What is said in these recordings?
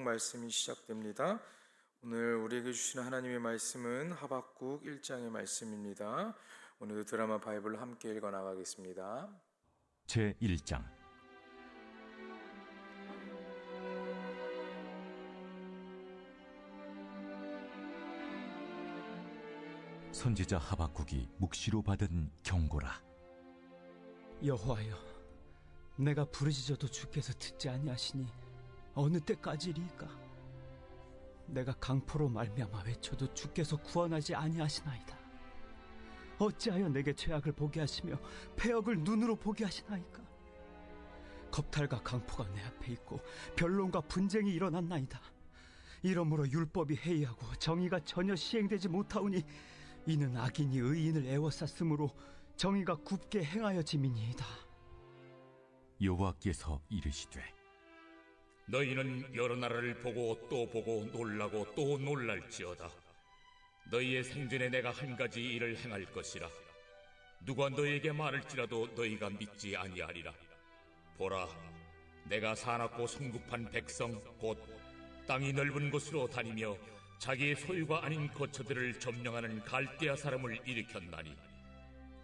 말씀이 시작됩니다. 오늘 우리에게 주시는 하나님의 말씀은 하박국 1장의 말씀입니다. 오늘도 드라마 바이블로 함께 읽어 나가겠습니다. 제 1장. 선지자 하박국이 묵시로 받은 경고라. 여호와여, 내가 부르짖어도 주께서 듣지 아니하시니 어느 때까지리이까? 내가 강포로 말미암아 외쳐도 주께서 구원하지 아니하시나이다. 어찌하여 내게 죄악을 보게 하시며 패역을 눈으로 보게 하시나이까? 겁탈과 강포가 내 앞에 있고 변론과 분쟁이 일어났나이다. 이러므로 율법이 해이하고 정의가 전혀 시행되지 못하오니 이는 악인이 의인을 애워쌌으므로 정의가 굽게 행하여짐이니이다. 여호와께서 이르시되, 너희는 여러 나라를 보고 또 보고 놀라고 또 놀랄지어다. 너희의 생전에 내가 한 가지 일을 행할 것이라. 누가 너희에게 말할지라도 너희가 믿지 아니하리라. 보라, 내가 사납고 성급한 백성 곧 땅이 넓은 곳으로 다니며 자기의 소유가 아닌 거처들을 점령하는 갈대아 사람을 일으켰나니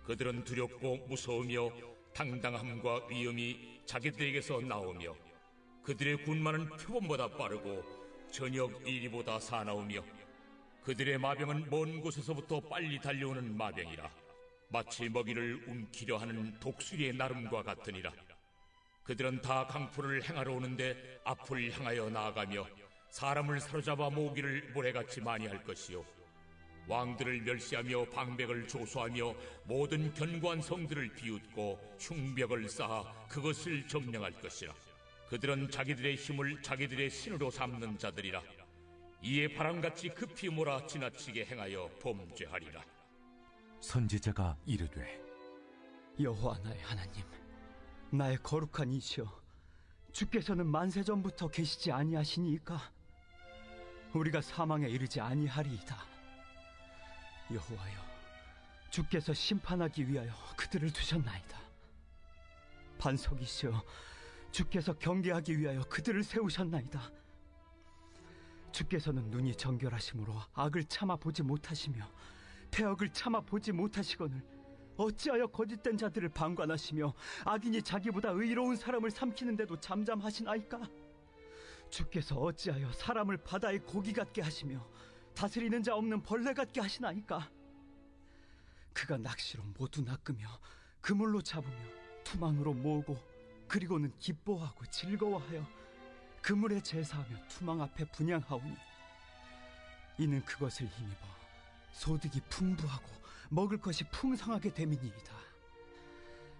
그들은 두렵고 무서우며 당당함과 위엄이 자기들에게서 나오며 그들의 군마는 표범보다 빠르고 저녁 이리보다 사나우며 그들의 마병은 먼 곳에서부터 빨리 달려오는 마병이라. 마치 먹이를 움키려 하는 독수리의 나름과 같으니라. 그들은 다 강포를 행하러 오는데 앞을 향하여 나아가며 사람을 사로잡아 모으기를 모래같이 많이 할 것이요, 왕들을 멸시하며 방백을 조소하며 모든 견고한 성들을 비웃고 흉벽을 쌓아 그것을 점령할 것이라. 그들은 자기들의 힘을 자기들의 신으로 삼는 자들이라. 이에 바람같이 급히 몰아 지나치게 행하여 범죄하리라. 선지자가 이르되, 여호와 나의 하나님, 나의 거룩한 이시여, 주께서는 만세전부터 계시지 아니하시니이까? 우리가 사망에 이르지 아니하리이다. 여호와여, 주께서 심판하기 위하여 그들을 두셨나이다. 반석이시여, 주께서 경계하기 위하여 그들을 세우셨나이다. 주께서는 눈이 정결하심으로 악을 참아 보지 못하시며 패역을 참아 보지 못하시거늘 어찌하여 거짓된 자들을 방관하시며 악인이 자기보다 의로운 사람을 삼키는데도 잠잠하시나이까? 주께서 어찌하여 사람을 바다의 고기 같게 하시며 다스리는 자 없는 벌레 같게 하시나이까? 그가 낚시로 모두 낚으며 그물로 잡으며 투망으로 모으고 그리고는 기뻐하고 즐거워하여 그물에 제사하며 투망 앞에 분향하오니 이는 그것을 힘입어 소득이 풍부하고 먹을 것이 풍성하게 됨이니이다.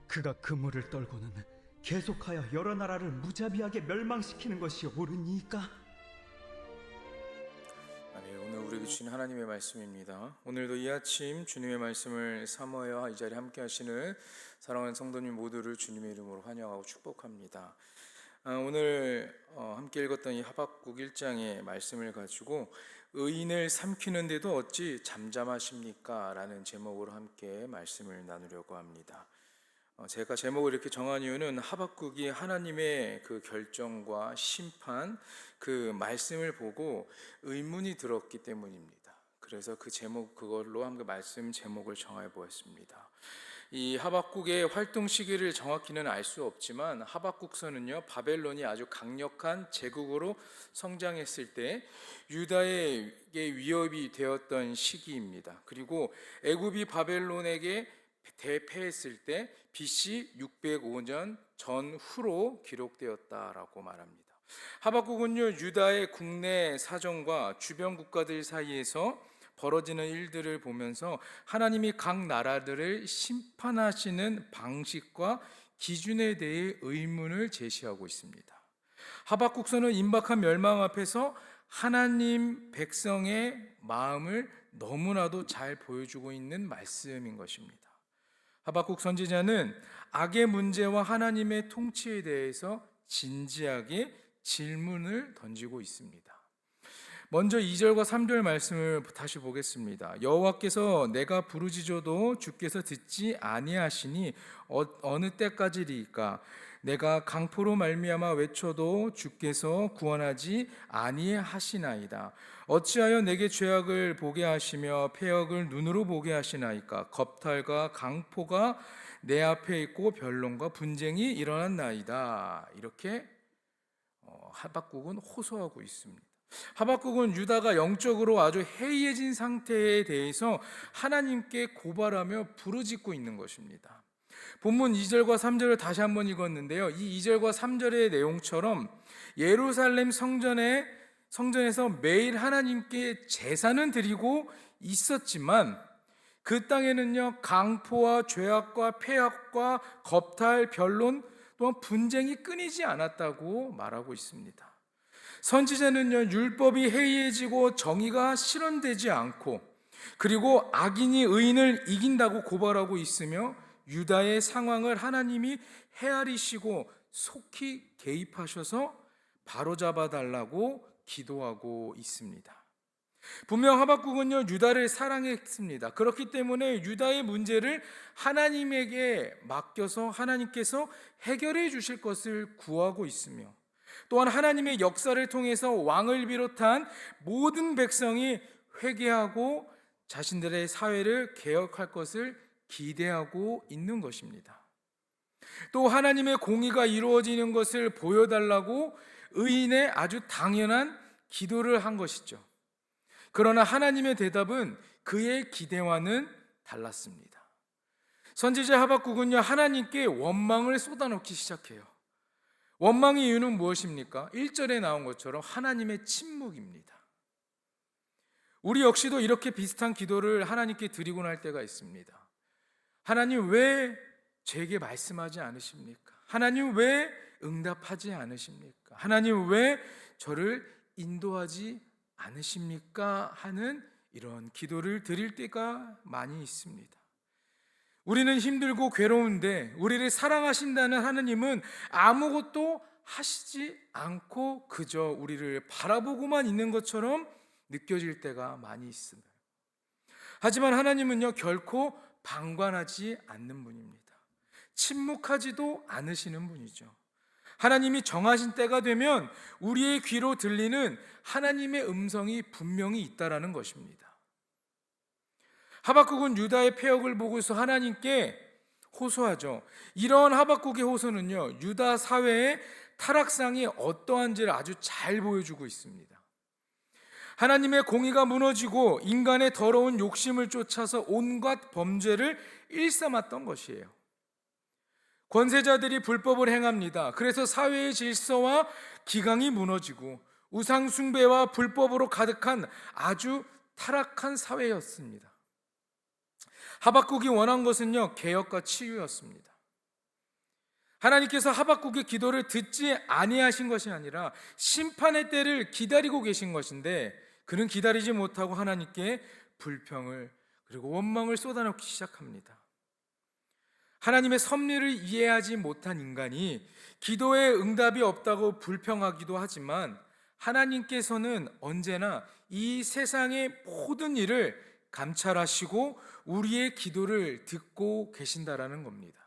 그가 그물을 떨고는 계속하여 여러 나라를 무자비하게 멸망시키는 것이 옳으니까? 아멘. 오늘 우리에게 주신 하나님의 말씀입니다. 오늘도 이 아침 주님의 말씀을 사모하여 이 자리에 함께 하시는 사랑하는 성도님 모두를 주님의 이름으로 환영하고 축복합니다. 오늘 함께 읽었던 이 하박국 1장의 말씀을 가지고 의인을 삼키는데도 어찌 잠잠하십니까? 라는 제목으로 함께 말씀을 나누려고 합니다. 제가 제목을 이렇게 정한 이유는 하박국이 하나님의 그 결정과 심판, 그 말씀을 보고 의문이 들었기 때문입니다. 그래서 그 제목, 그걸로 함께 말씀 제목을 정해 보았습니다. 이 하박국의 활동 시기를 정확히는 알 수 없지만 하박국서는요, 바벨론이 아주 강력한 제국으로 성장했을 때 유다에게 위협이 되었던 시기입니다. 그리고 애굽이 바벨론에게 대패했을 때 BC 605년 전후로 기록되었다라고 말합니다. 하박국은요, 유다의 국내 사정과 주변 국가들 사이에서 벌어지는 일들을 보면서 하나님이 각 나라들을 심판하시는 방식과 기준에 대해 의문을 제시하고 있습니다. 하박국서는 임박한 멸망 앞에서 하나님 백성의 마음을 너무나도 잘 보여주고 있는 말씀인 것입니다. 하박국 선지자는 악의 문제와 하나님의 통치에 대해서 진지하게 질문을 던지고 있습니다. 먼저 2절과 3절 말씀을 다시 보겠습니다. 여호와께서 내가 부르짖어도 주께서 듣지 아니하시니 어느 때까지리이까? 내가 강포로 말미암아 외쳐도 주께서 구원하지 아니하시나이다. 어찌하여 내게 죄악을 보게 하시며 패역을 눈으로 보게 하시나이까? 겁탈과 강포가 내 앞에 있고 변론과 분쟁이 일어났나이다. 이렇게 하박국은 호소하고 있습니다. 하박국은 유다가 영적으로 아주 해이해진 상태에 대해서 하나님께 고발하며 부르짖고 있는 것입니다. 본문 2절과 3절을 다시 한번 읽었는데요, 이 2절과 3절의 내용처럼 예루살렘 성전에서 매일 하나님께 제사는 드리고 있었지만 그 땅에는요, 강포와 죄악과 폐악과 겁탈, 변론 또한 분쟁이 끊이지 않았다고 말하고 있습니다. 선지자는요, 율법이 해이해지고 정의가 실현되지 않고 그리고 악인이 의인을 이긴다고 고발하고 있으며 유다의 상황을 하나님이 헤아리시고 속히 개입하셔서 바로잡아 달라고 기도하고 있습니다. 분명 하박국은요, 유다를 사랑했습니다. 그렇기 때문에 유다의 문제를 하나님에게 맡겨서 하나님께서 해결해 주실 것을 구하고 있으며 또한 하나님의 역사를 통해서 왕을 비롯한 모든 백성이 회개하고 자신들의 사회를 개혁할 것을 기대하고 있는 것입니다. 또 하나님의 공의가 이루어지는 것을 보여달라고 의인의 아주 당연한 기도를 한 것이죠. 그러나 하나님의 대답은 그의 기대와는 달랐습니다. 선지자 하박국은요, 하나님께 원망을 쏟아놓기 시작해요. 원망의 이유는 무엇입니까? 1절에 나온 것처럼 하나님의 침묵입니다. 우리 역시도 이렇게 비슷한 기도를 하나님께 드리고 날 때가 있습니다. 하나님, 왜 제게 말씀하지 않으십니까? 하나님, 왜 응답하지 않으십니까? 하나님, 왜 저를 인도하지 않으십니까? 하는 이런 기도를 드릴 때가 많이 있습니다. 우리는 힘들고 괴로운데 우리를 사랑하신다는 하나님은 아무것도 하시지 않고 그저 우리를 바라보고만 있는 것처럼 느껴질 때가 많이 있습니다. 하지만 하나님은요, 결코 방관하지 않는 분입니다. 침묵하지도 않으시는 분이죠. 하나님이 정하신 때가 되면 우리의 귀로 들리는 하나님의 음성이 분명히 있다라는 것입니다. 하박국은 유다의 패역을 보고서 하나님께 호소하죠. 이러한 하박국의 호소는요, 유다 사회의 타락상이 어떠한지를 아주 잘 보여주고 있습니다. 하나님의 공의가 무너지고 인간의 더러운 욕심을 쫓아서 온갖 범죄를 일삼았던 것이에요. 권세자들이 불법을 행합니다. 그래서 사회의 질서와 기강이 무너지고 우상 숭배와 불법으로 가득한 아주 타락한 사회였습니다. 하박국이 원한 것은요, 개혁과 치유였습니다. 하나님께서 하박국의 기도를 듣지 아니하신 것이 아니라 심판의 때를 기다리고 계신 것인데 그는 기다리지 못하고 하나님께 불평을 그리고 원망을 쏟아놓기 시작합니다. 하나님의 섭리를 이해하지 못한 인간이 기도에 응답이 없다고 불평하기도 하지만 하나님께서는 언제나 이 세상의 모든 일을 감찰하시고 우리의 기도를 듣고 계신다라는 겁니다.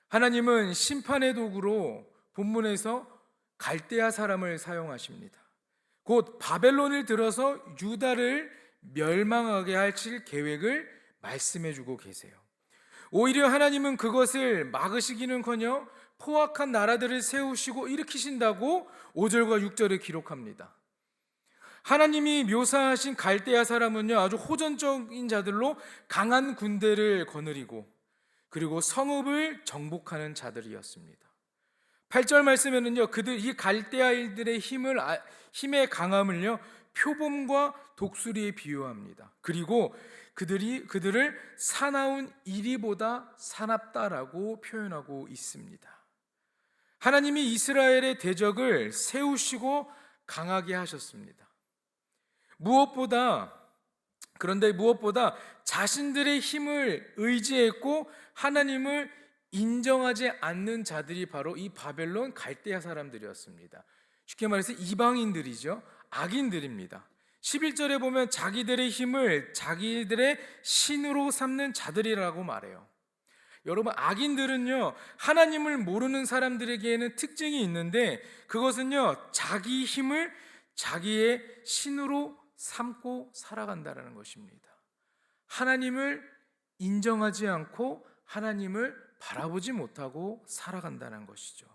하나님은 심판의 도구로 본문에서 갈대아 사람을 사용하십니다. 곧 바벨론을 들어서 유다를 멸망하게 하실 계획을 말씀해 주고 계세요. 오히려 하나님은 그것을 막으시기는커녕 포악한 나라들을 세우시고 일으키신다고 5절과 6절에 기록합니다. 하나님이 묘사하신 갈대아 사람은요, 아주 호전적인 자들로 강한 군대를 거느리고 그리고 성읍을 정복하는 자들이었습니다. 8절 말씀에는요, 이 갈대아인들의 힘의 강함을요, 표범과 독수리에 비유합니다. 그리고 그들을 사나운 이리보다 사납다라고 표현하고 있습니다. 하나님이 이스라엘의 대적을 세우시고 강하게 하셨습니다. 그런데 무엇보다 자신들의 힘을 의지했고 하나님을 인정하지 않는 자들이 바로 이 바벨론 갈대아 사람들이었습니다. 쉽게 말해서 이방인들이죠. 악인들입니다. 11절에 보면 자기들의 힘을 자기들의 신으로 삼는 자들이라고 말해요. 여러분, 악인들은요, 하나님을 모르는 사람들에게는 특징이 있는데, 그것은요, 자기 힘을 자기의 신으로 삼고 살아간다는 것입니다. 하나님을 인정하지 않고 하나님을 바라보지 못하고 살아간다는 것이죠.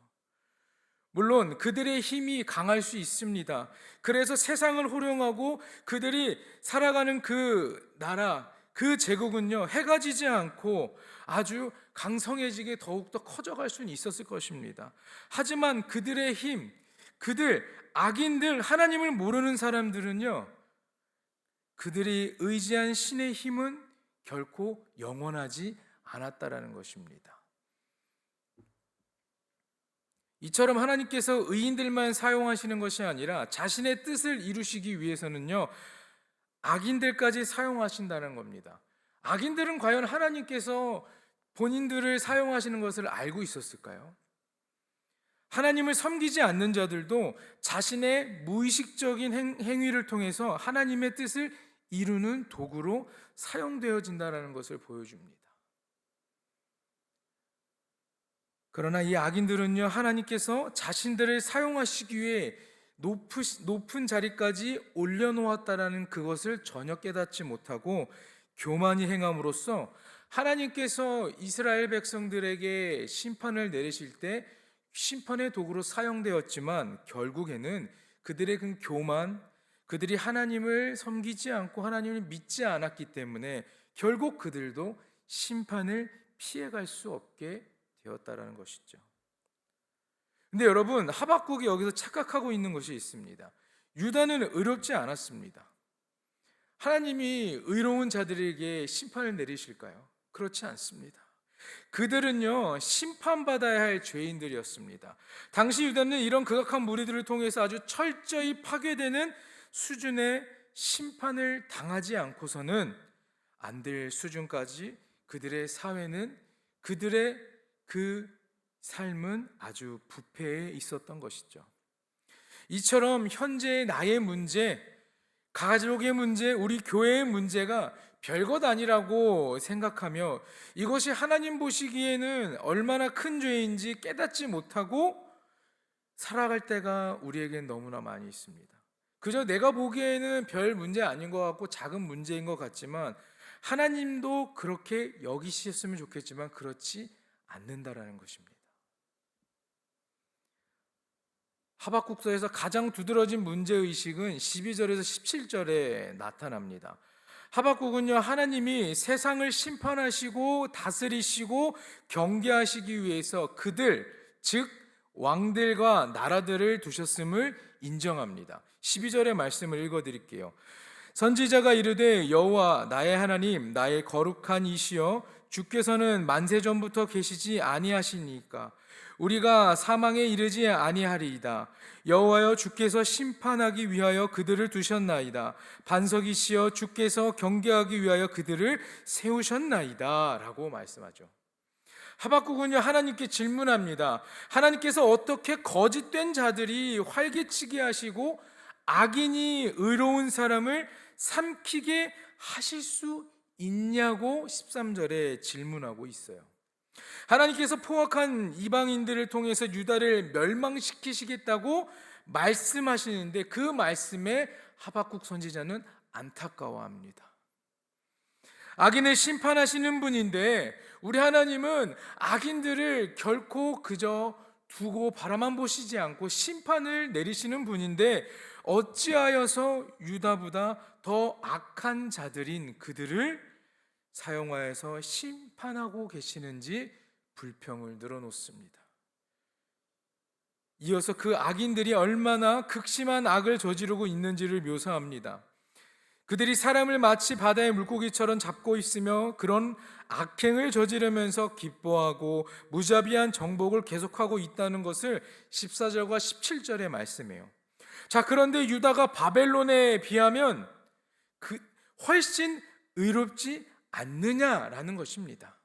물론 그들의 힘이 강할 수 있습니다. 그래서 세상을 호령하고 그들이 살아가는 그 나라, 그 제국은요, 해가 지지 않고 아주 강성해지게 더욱더 커져갈 수는 있었을 것입니다. 하지만 그들의 힘, 악인들, 하나님을 모르는 사람들은요, 그들이 의지한 신의 힘은 결코 영원하지 않았다라는 것입니다. 이처럼 하나님께서 의인들만 사용하시는 것이 아니라 자신의 뜻을 이루시기 위해서는요, 악인들까지 사용하신다는 겁니다. 악인들은 과연 하나님께서 본인들을 사용하시는 것을 알고 있었을까요? 하나님을 섬기지 않는 자들도 자신의 무의식적인 행위를 통해서 하나님의 뜻을 이루는 도구로 사용되어진다는 것을 보여줍니다. 그러나 이 악인들은요, 하나님께서 자신들을 사용하시기 위해 높은 자리까지 올려놓았다라는 그것을 전혀 깨닫지 못하고 교만히 행함으로써 하나님께서 이스라엘 백성들에게 심판을 내리실 때 심판의 도구로 사용되었지만, 결국에는 그들의 그 교만, 그들이 하나님을 섬기지 않고 하나님을 믿지 않았기 때문에 결국 그들도 심판을 피해갈 수 없게 되었다라는 것이죠. 근데 여러분, 하박국이 여기서 착각하고 있는 것이 있습니다. 유다는 의롭지 않았습니다. 하나님이 의로운 자들에게 심판을 내리실까요? 그렇지 않습니다. 그들은요, 심판받아야 할 죄인들이었습니다. 당시 유다는 이런 극악한 무리들을 통해서 아주 철저히 파괴되는 수준의 심판을 당하지 않고서는 안 될 수준까지 그들의 사회는, 그들의 그 삶은 아주 부패해 있었던 것이죠. 이처럼 현재의 나의 문제, 가족의 문제, 우리 교회의 문제가 별것 아니라고 생각하며 이것이 하나님 보시기에는 얼마나 큰 죄인지 깨닫지 못하고 살아갈 때가 우리에겐 너무나 많이 있습니다. 그저 내가 보기에는 별 문제 아닌 것 같고 작은 문제인 것 같지만 하나님도 그렇게 여기셨으면 좋겠지만 그렇지 않는다라는 것입니다. 하박국서에서 가장 두드러진 문제의식은 12절에서 17절에 나타납니다. 하박국은요, 하나님이 세상을 심판하시고 다스리시고 경계하시기 위해서 그들, 즉 왕들과 나라들을 두셨음을 인정합니다. 12절의 말씀을 읽어드릴게요. 선지자가 이르되 여호와 나의 하나님, 나의 거룩한 이시여, 주께서는 만세 전부터 계시지 아니하시니까 우리가 사망에 이르지 아니하리이다. 여호와여, 주께서 심판하기 위하여 그들을 두셨나이다. 반석이시여, 주께서 경계하기 위하여 그들을 세우셨나이다 라고 말씀하죠. 하박국은요, 하나님께 질문합니다. 하나님께서 어떻게 거짓된 자들이 활개치게 하시고 악인이 의로운 사람을 삼키게 하실 수 있냐고 13절에 질문하고 있어요. 하나님께서 포악한 이방인들을 통해서 유다를 멸망시키시겠다고 말씀하시는데 그 말씀에 하박국 선지자는 안타까워합니다. 악인을 심판하시는 분인데 우리 하나님은 악인들을 결코 그저 두고 바라만 보시지 않고 심판을 내리시는 분인데 어찌하여서 유다보다 더 악한 자들인 그들을 사용하여서 심판하고 계시는지 불평을 늘어놓습니다. 이어서 그 악인들이 얼마나 극심한 악을 저지르고 있는지를 묘사합니다. 그들이 사람을 마치 바다의 물고기처럼 잡고 있으며 그런 악행을 저지르면서 기뻐하고 무자비한 정복을 계속하고 있다는 것을 14절과 17절에 말씀해요. 자, 그런데 유다가 바벨론에 비하면 훨씬 의롭지 않느냐라는 것입니다.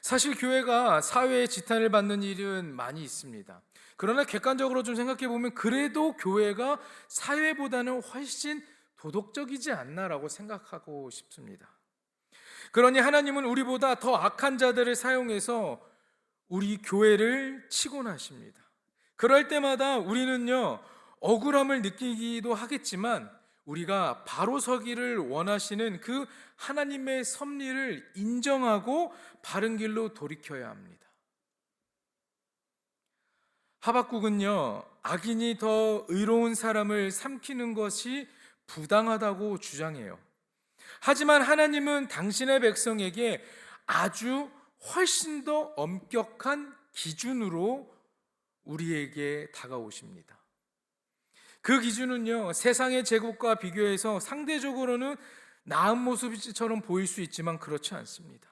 사실 교회가 사회의 지탄을 받는 일은 많이 있습니다. 그러나 객관적으로 좀 생각해 보면 그래도 교회가 사회보다는 훨씬 도덕적이지 않나라고 생각하고 싶습니다. 그러니 하나님은 우리보다 더 악한 자들을 사용해서 우리 교회를 치곤하십니다. 그럴 때마다 우리는요, 억울함을 느끼기도 하겠지만 우리가 바로 서기를 원하시는 그 하나님의 섭리를 인정하고 바른 길로 돌이켜야 합니다. 하박국은요, 악인이 더 의로운 사람을 삼키는 것이 부당하다고 주장해요. 하지만 하나님은 당신의 백성에게 아주 훨씬 더 엄격한 기준으로 우리에게 다가오십니다. 그 기준은요, 세상의 제국과 비교해서 상대적으로는 나은 모습처럼 보일 수 있지만 그렇지 않습니다.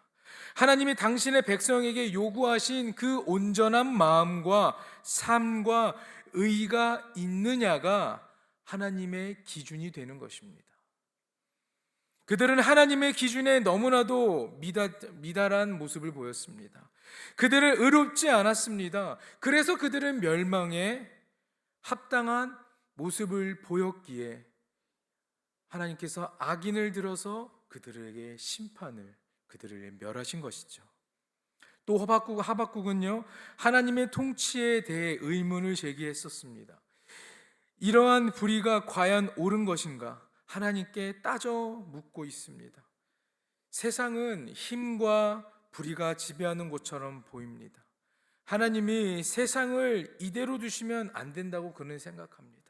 하나님이 당신의 백성에게 요구하신 그 온전한 마음과 삶과 의가 있느냐가 하나님의 기준이 되는 것입니다. 그들은 하나님의 기준에 너무나도 미달한 모습을 보였습니다. 그들은 의롭지 않았습니다. 그래서 그들은 멸망에 합당한 모습을 보였기에 하나님께서 악인을 들어서 그들에게 심판을, 그들을 멸하신 것이죠. 또 하박국은요, 하나님의 통치에 대해 의문을 제기했었습니다. 이러한 불의가 과연 옳은 것인가? 하나님께 따져 묻고 있습니다. 세상은 힘과 불의가 지배하는 것처럼 보입니다. 하나님이 세상을 이대로 두시면 안 된다고 그는 생각합니다.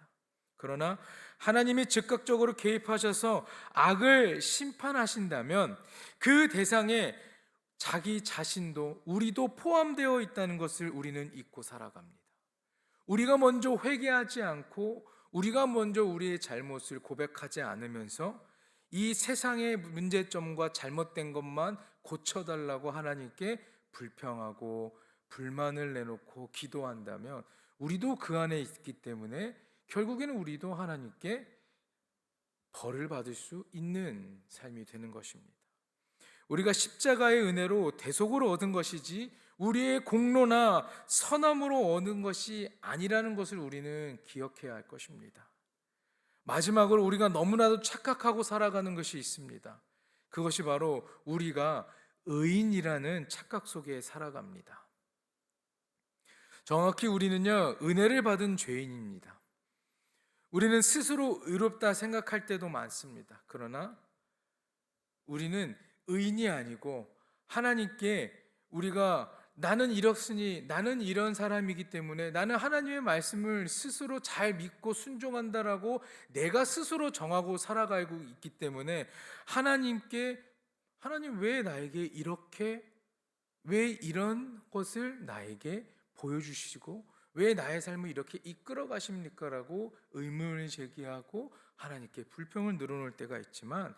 그러나 하나님이 즉각적으로 개입하셔서 악을 심판하신다면 그 대상에 자기 자신도, 우리도 포함되어 있다는 것을 우리는 잊고 살아갑니다. 우리가 먼저 회개하지 않고 우리가 먼저 우리의 잘못을 고백하지 않으면서 이 세상의 문제점과 잘못된 것만 고쳐달라고 하나님께 불평하고 불만을 내놓고 기도한다면 우리도 그 안에 있기 때문에 결국에는 우리도 하나님께 벌을 받을 수 있는 삶이 되는 것입니다. 우리가 십자가의 은혜로 대속으로 얻은 것이지 우리의 공로나 선함으로 얻은 것이 아니라는 것을 우리는 기억해야 할 것입니다. 마지막으로 우리가 너무나도 착각하고 살아가는 것이 있습니다. 그것이 바로 우리가 의인이라는 착각 속에 살아갑니다. 정확히 우리는요, 은혜를 받은 죄인입니다. 우리는 스스로 의롭다 생각할 때도 많습니다. 그러나 우리는 의인이 아니고 하나님께 우리가 나는 이렇으니 나는 이런 사람이기 때문에 나는 하나님의 말씀을 스스로 잘 믿고 순종한다라고 내가 스스로 정하고 살아가고 있기 때문에 하나님께 하나님 왜 나에게 이렇게 왜 이런 것을 나에게 보여주시고 왜 나의 삶을 이렇게 이끌어 가십니까? 라고 의문을 제기하고 하나님께 불평을 늘어놓을 때가 있지만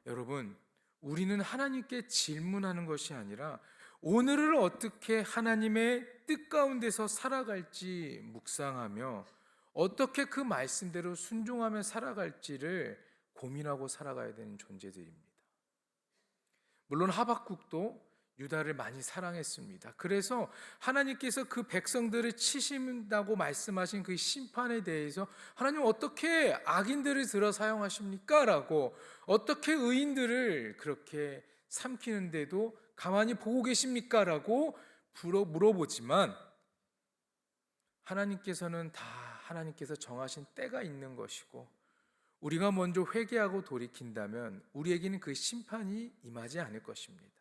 여러분, 우리는 하나님께 질문하는 것이 아니라 오늘을 어떻게 하나님의 뜻 가운데서 살아갈지 묵상하며 어떻게 그 말씀대로 순종하며 살아갈지를 고민하고 살아가야 되는 존재들입니다. 물론 하박국도 유다를 많이 사랑했습니다. 그래서 하나님께서 그 백성들을 치신다고 말씀하신 그 심판에 대해서 하나님 어떻게 악인들을 들어 사용하십니까? 라고 어떻게 의인들을 그렇게 삼키는데도 가만히 보고 계십니까? 라고 물어보지만 하나님께서는 다 하나님께서 정하신 때가 있는 것이고 우리가 먼저 회개하고 돌이킨다면 우리에게는 그 심판이 임하지 않을 것입니다.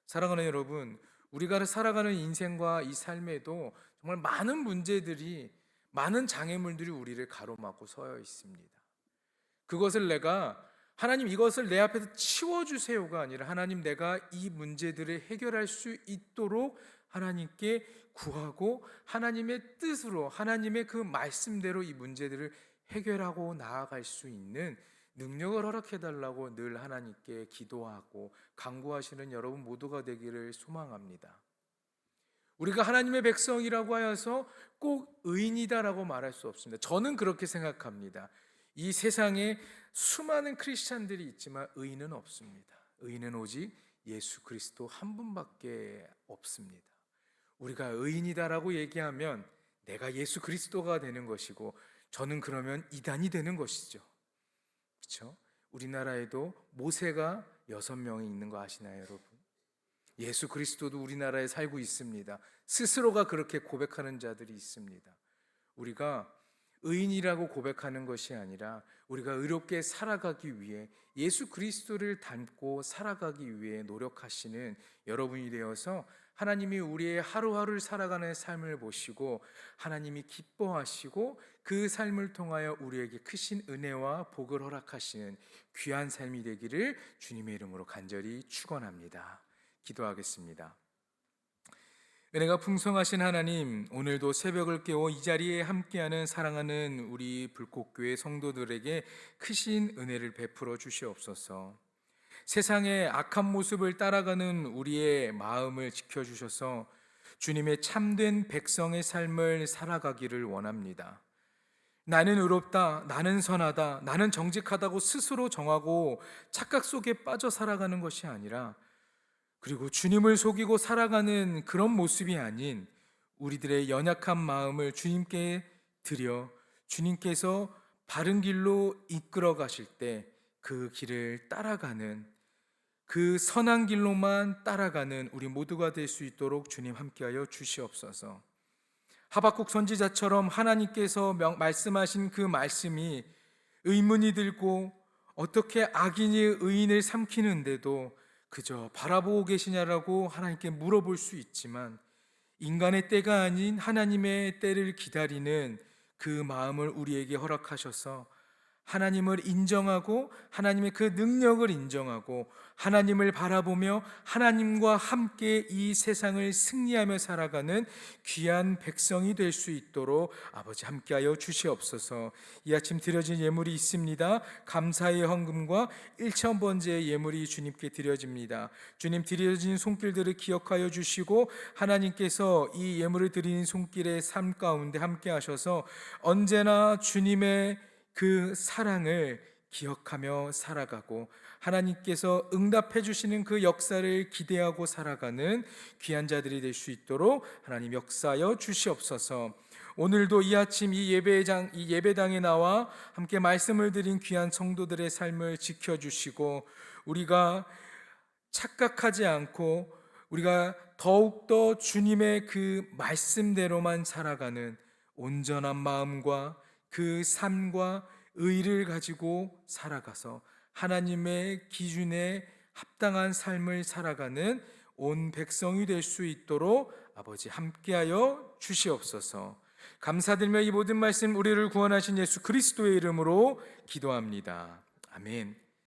사랑하는 여러분, 우리가 살아가는 인생과 이 삶에도 정말 많은 문제들이, 많은 장애물들이 우리를 가로막고 서 있습니다. 그것을 내가 하나님 이것을 내 앞에서 치워주세요가 아니라 하나님 내가 이 문제들을 해결할 수 있도록 하나님께 구하고 하나님의 뜻으로 하나님의 그 말씀대로 이 문제들을 해결하고 나아갈 수 있는 능력을 허락해달라고 늘 하나님께 기도하고 간구하시는 여러분 모두가 되기를 소망합니다. 우리가 하나님의 백성이라고 하여서 꼭 의인이다라고 말할 수 없습니다. 저는 그렇게 생각합니다. 이 세상에 수많은 크리스찬들이 있지만 의인은 없습니다. 의인은 오직 예수 그리스도 한 분밖에 없습니다. 우리가 의인이다라고 얘기하면 내가 예수 그리스도가 되는 것이고 저는 그러면 이단이 되는 것이죠. 그렇죠? 우리나라에도 모세가 6명이 있는 거 아시나요, 여러분? 예수 그리스도도 우리나라에 살고 있습니다. 스스로가 그렇게 고백하는 자들이 있습니다. 우리가 의인이라고 고백하는 것이 아니라 우리가 의롭게 살아가기 위해 예수 그리스도를 닮고 살아가기 위해 노력하시는 여러분이 되어서 하나님이 우리의 하루하루를 살아가는 삶을 보시고 하나님이 기뻐하시고 그 삶을 통하여 우리에게 크신 은혜와 복을 허락하시는 귀한 삶이 되기를 주님의 이름으로 간절히 축원합니다. 기도하겠습니다. 은혜가 풍성하신 하나님, 오늘도 새벽을 깨워 이 자리에 함께하는 사랑하는 우리 불꽃교회 성도들에게 크신 은혜를 베풀어 주시옵소서. 세상의 악한 모습을 따라가는 우리의 마음을 지켜주셔서 주님의 참된 백성의 삶을 살아가기를 원합니다. 나는 의롭다, 나는 선하다, 나는 정직하다고 스스로 정하고 착각 속에 빠져 살아가는 것이 아니라, 그리고 주님을 속이고 살아가는 그런 모습이 아닌 우리들의 연약한 마음을 주님께 드려 주님께서 바른 길로 이끌어 가실 때 그 길을 따라가는, 그 선한 길로만 따라가는 우리 모두가 될 수 있도록 주님 함께하여 주시옵소서. 하박국 선지자처럼 하나님께서 말씀하신 그 말씀이 의문이 들고 어떻게 악인이 의인을 삼키는데도 그저 바라보고 계시냐라고 하나님께 물어볼 수 있지만, 인간의 때가 아닌 하나님의 때를 기다리는 그 마음을 우리에게 허락하셔서 하나님을 인정하고 하나님의 그 능력을 인정하고 하나님을 바라보며 하나님과 함께 이 세상을 승리하며 살아가는 귀한 백성이 될 수 있도록 아버지 함께하여 주시옵소서. 이 아침 드려진 예물이 있습니다. 감사의 헌금과 1,000번째의 예물이 주님께 드려집니다. 주님, 드려진 손길들을 기억하여 주시고 하나님께서 이 예물을 드리는 손길의 삶 가운데 함께하셔서 언제나 주님의 그 사랑을 기억하며 살아가고 하나님께서 응답해 주시는 그 역사를 기대하고 살아가는 귀한 자들이 될 수 있도록 하나님 역사하여 주시옵소서. 오늘도 이 아침 이 예배당에 나와 함께 말씀을 드린 귀한 성도들의 삶을 지켜주시고 우리가 착각하지 않고 우리가 더욱더 주님의 그 말씀대로만 살아가는 온전한 마음과 그 삶과 의를 가지고 살아가서 하나님의 기준에 합당한 삶을 살아가는 온 백성이 될 수 있도록 아버지 함께하여 주시옵소서. 감사드리며 이 모든 말씀 우리를 구원하신 예수 그리스도의 이름으로 기도합니다. 아멘.